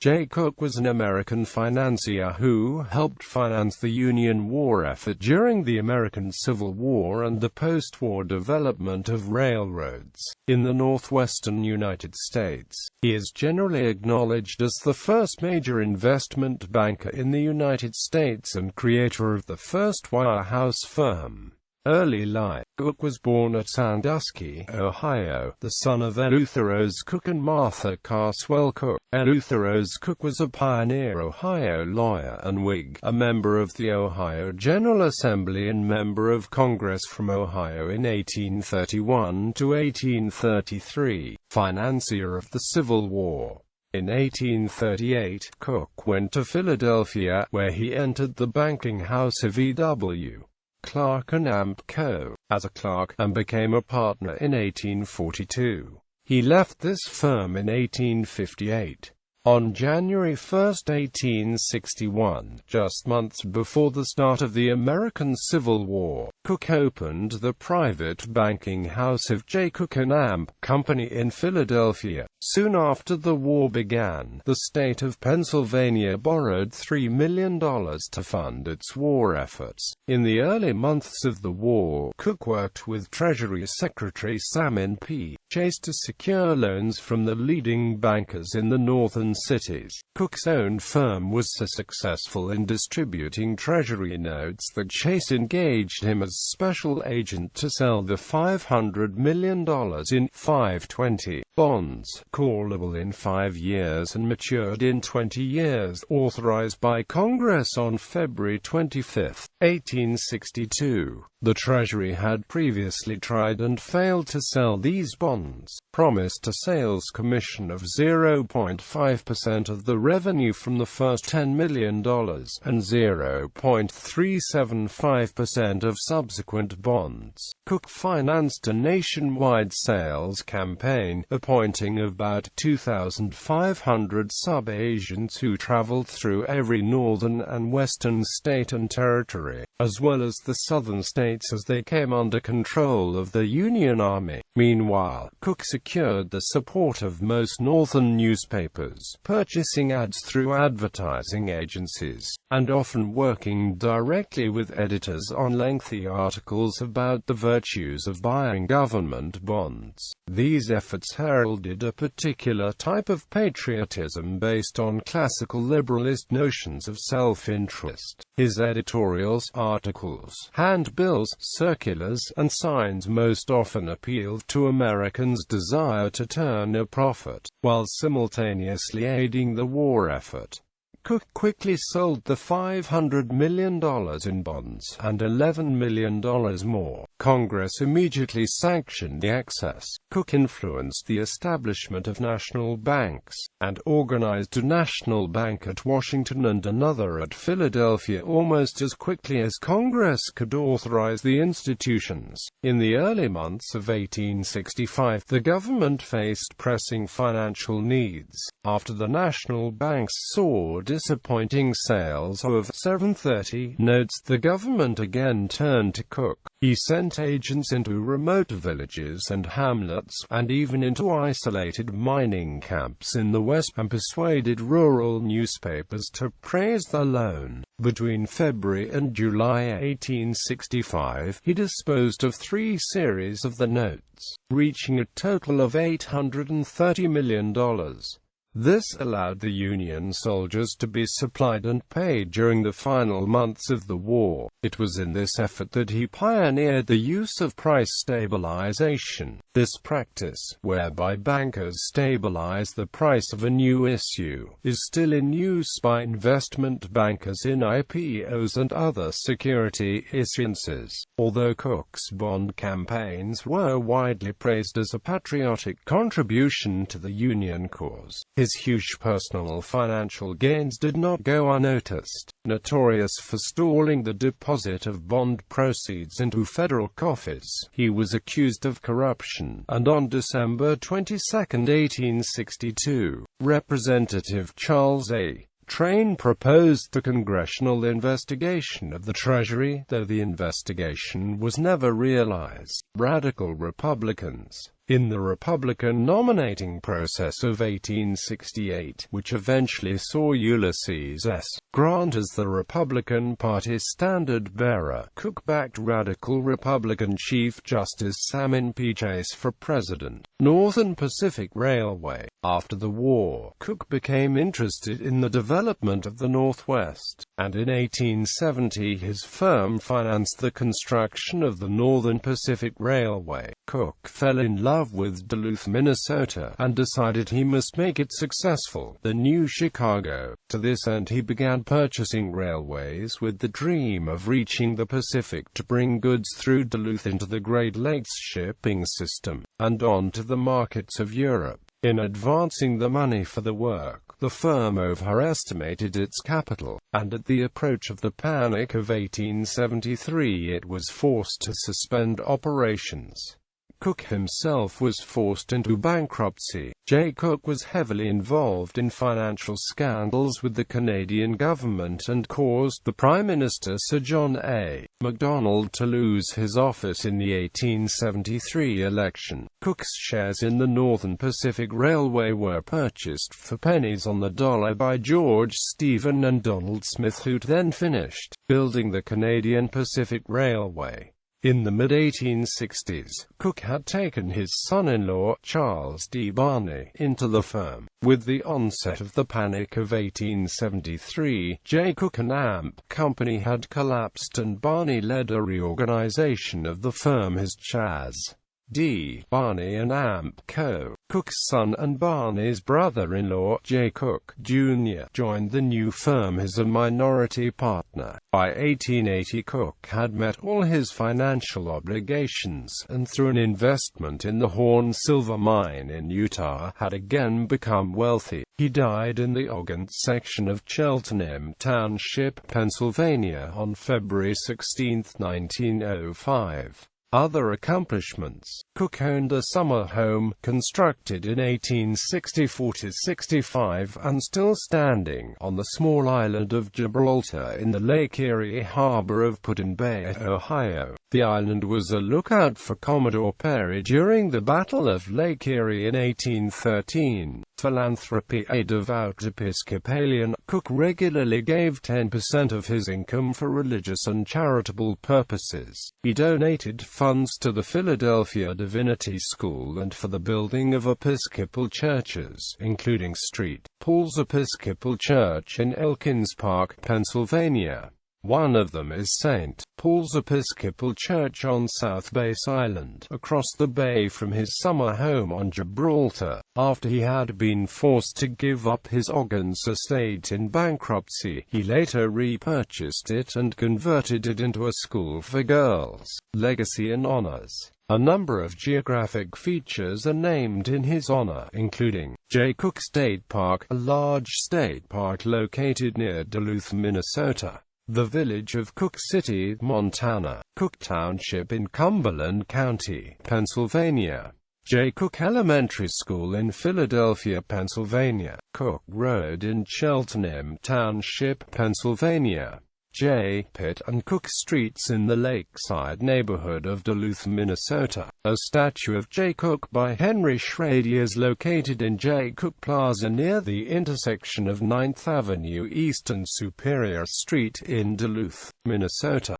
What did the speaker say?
J. Cooke was an American financier who helped finance the Union war effort during the American Civil War and the post-war development of railroads in the northwestern United States. He is generally acknowledged as the first major investment banker in the United States and creator of the first wirehouse firm. Early life. Cooke was born at Sandusky, Ohio, the son of Eleutheros Cooke and Martha Carswell Cooke. Eleutheros Cooke was a pioneer Ohio lawyer and Whig, a member of the Ohio General Assembly and member of Congress from Ohio in 1831 to 1833, financier of the Civil War. In 1838, Cooke went to Philadelphia, where he entered the banking house of E.W. Clark and Amp Co. as a clerk, and became a partner in 1842. He left this firm in 1858. On January 1, 1861, just months before the start of the American Civil War, Cooke opened the private banking house of J. Cooke and Amp Company in Philadelphia. Soon after the war began, the state of Pennsylvania borrowed $3 million to fund its war efforts. In the early months of the war, Cooke worked with Treasury Secretary Salmon P. Chase to secure loans from the leading bankers in the northern cities. Cooke's own firm was so successful in distributing Treasury notes that Chase engaged him as special agent to sell the $500 million in 520 bonds, callable in 5 years and matured in 20 years, authorized by Congress on February 25, 1862. The Treasury had previously tried and failed to sell these bonds, promised a sales commission of 0.5% of the revenue from the first $10 million, and 0.375% of subsequent bonds. Cooke financed a nationwide sales campaign, appointing about 2,500 sub-agents who traveled through every northern and western state and territory, as well as the southern states as they came under control of the Union Army. Meanwhile, Cooke secured the support of most northern newspapers, purchasing ads through advertising agencies, and often working directly with editors on lengthy articles about the virtues of buying government bonds. These efforts heralded a particular type of patriotism based on classical liberalist notions of self-interest. His editorials, articles, handbills, circulars, and signs most often appealed to Americans' desire to turn a profit, while simultaneously aiding the war effort. Cooke quickly sold the $500 million in bonds, and $11 million more. Congress immediately sanctioned the excess. Cooke influenced the establishment of national banks, and organized a national bank at Washington and another at Philadelphia almost as quickly as Congress could authorize the institutions. In the early months of 1865, the government faced pressing financial needs. After the national banks saw disappointing sales of 730 notes, the government again turned to Cooke. He sent agents into remote villages and hamlets, and even into isolated mining camps in the West, and persuaded rural newspapers to praise the loan. Between February and July 1865, he disposed of 3 series of the notes, reaching a total of $830 million. This allowed the Union soldiers to be supplied and paid during the final months of the war. It was in this effort that he pioneered the use of price stabilization. This practice, whereby bankers stabilize the price of a new issue, is still in use by investment bankers in IPOs and other security issuances. Although Cooke's bond campaigns were widely praised as a patriotic contribution to the Union cause, his huge personal financial gains did not go unnoticed. Notorious for stalling the deposit of bond proceeds into federal coffers, he was accused of corruption, and on December 22, 1862, Representative Charles A. Train proposed the congressional investigation of the Treasury, though the investigation was never realized. Radical Republicans in the Republican nominating process of 1868, which eventually saw Ulysses S. Grant as the Republican Party's standard-bearer. Cooke backed radical Republican Chief Justice Salmon P. Chase for president. Northern Pacific Railway. After the war, Cooke became interested in the development of the Northwest, and in 1870 his firm financed the construction of the Northern Pacific Railway. Cooke fell in love with Duluth, Minnesota, and decided he must make it successful, the new Chicago. To this end he began purchasing railways with the dream of reaching the Pacific to bring goods through Duluth into the Great Lakes shipping system, and on to the markets of Europe. In advancing the money for the work, the firm overestimated its capital, and at the approach of the Panic of 1873 it was forced to suspend operations. Cooke himself was forced into bankruptcy. J. Cooke was heavily involved in financial scandals with the Canadian government and caused the Prime Minister Sir John A. Macdonald to lose his office in the 1873 election. Cooke's shares in the Northern Pacific Railway were purchased for pennies on the dollar by George Stephen and Donald Smith, who then finished building the Canadian Pacific Railway. In the mid-1860s, Cooke had taken his son-in-law, Charles D. Barney, into the firm. With the onset of the Panic of 1873, J. Cooke and Amp Company had collapsed and Barney led a reorganization of the firm as Chas. D. Barney and Amp Co. Cooke's son and Barney's brother-in-law, J. Cooke, Jr., joined the new firm as a minority partner. By 1880 Cooke had met all his financial obligations, and through an investment in the Horn Silver Mine in Utah, had again become wealthy. He died in the Ogden section of Cheltenham Township, Pennsylvania, on February 16, 1905. Other accomplishments. Cooke owned a summer home, constructed in 1864–65 and still standing, on the small island of Gibraltar in the Lake Erie harbor of Put-in Bay, Ohio. The island was a lookout for Commodore Perry during the Battle of Lake Erie in 1813. Philanthropy. A devout Episcopalian, Cooke regularly gave 10% of his income for religious and charitable purposes. He donated funds to the Philadelphia Divinity School and for the building of Episcopal churches, including St. Paul's Episcopal Church in Elkins Park, Pennsylvania. One of them is St. Paul's Episcopal Church on South Base Island, across the bay from his summer home on Gibraltar. After he had been forced to give up his Ogden's estate in bankruptcy, he later repurchased it and converted it into a school for girls. Legacy and honors. A number of geographic features are named in his honor, including J. Cooke State Park, a large state park located near Duluth, Minnesota. The village of Cooke City, Montana. Cooke Township in Cumberland County, Pennsylvania. J. Cooke Elementary School in Philadelphia, Pennsylvania. Cooke Road in Cheltenham Township, Pennsylvania. J. Pitt and Cooke Streets in the Lakeside neighborhood of Duluth, Minnesota. A statue of J. Cooke by Henry Schrady is located in J. Cooke Plaza near the intersection of 9th Avenue East and Superior Street in Duluth, Minnesota.